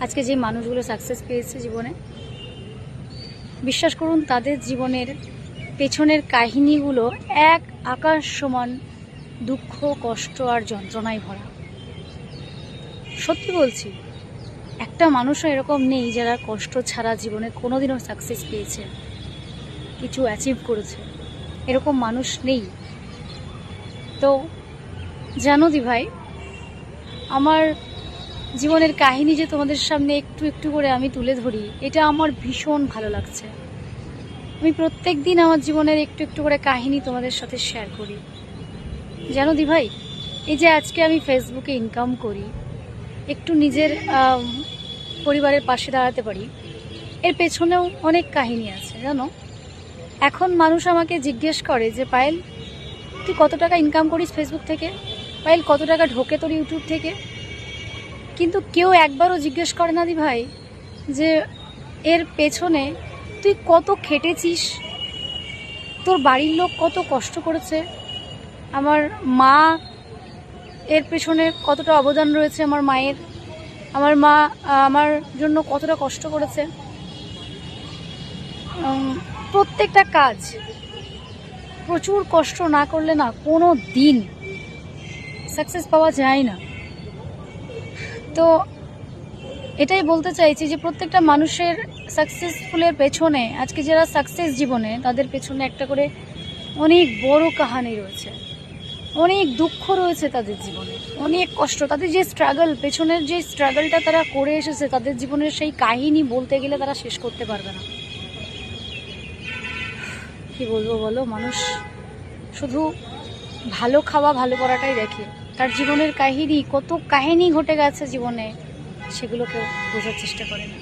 আজকে যে মানুষগুলো সাকসেস পেয়েছে জীবনে, বিশ্বাস করুন তাদের জীবনের পেছনের কাহিনীগুলো এক আকাশ সমান দুঃখ, কষ্ট আর যন্ত্রণায় ভরা। সত্যি বলছি, একটা মানুষও এরকম নেই যারা কষ্ট ছাড়া জীবনে কোনোদিনও সাকসেস পেয়েছে, কিছু অ্যাচিভ করেছে। এরকম মানুষ নেই। তো জানো দি ভাই, আমার জীবনের কাহিনী যে তোমাদের সামনে একটু একটু করে আমি তুলে ধরি, এটা আমার ভীষণ ভালো লাগছে। আমি প্রত্যেক দিন আমার জীবনের একটু একটু করে কাহিনী তোমাদের সাথে শেয়ার করি। জানো দি ভাই, এই যে আজকে আমি ফেসবুকে ইনকাম করি, একটু নিজের পরিবারের পাশে দাঁড়াতে পারি, এর পেছনেও অনেক কাহিনী আছে জানো। এখন মানুষ আমাকে জিজ্ঞেস করে যে পায়েল, তুই কত টাকা ইনকাম করিস ফেসবুক থেকে? পায়েল, কত টাকা ঢোকে তোর ইউটিউব থেকে? কিন্তু কেউ একবারও জিজ্ঞেস করে না দি ভাই যে এর পেছনে তুই কত খেটেছিস, তোর বাড়ির লোক কত কষ্ট করেছে, আমার মা এর পেছনে কতটা অবদান রয়েছে, আমার মায়ের, আমার মা আমার জন্য কতটা কষ্ট করেছে। প্রত্যেকটা কাজ প্রচুর কষ্ট না করলে না কোনো দিন সাকসেস পাওয়া যায় না। তো এটাই বলতে চাইছি যে প্রত্যেকটা মানুষের সাকসেসফুলের পেছনে, আজকে যারা সাকসেস জীবনে, তাদের পেছনে একটা করে অনেক বড় কাহিনী রয়েছে, অনেক দুঃখ রয়েছে তাদের জীবনে, অনেক কষ্ট, তাদের যে স্ট্রাগল, পেছনের যে স্ট্রাগলটা তারা করে এসেছে, তাদের জীবনের সেই কাহিনী বলতে গেলে তারা শেষ করতে পারবে না। কি বলবো বলো, মানুষ শুধু ভালো খাওয়া ভালো করাটাই দেখে, তার জীবনের কাহিনী, কত কাহিনী ঘটে গেছে জীবনে, সেগুলোকেও বোঝার চেষ্টা করে না।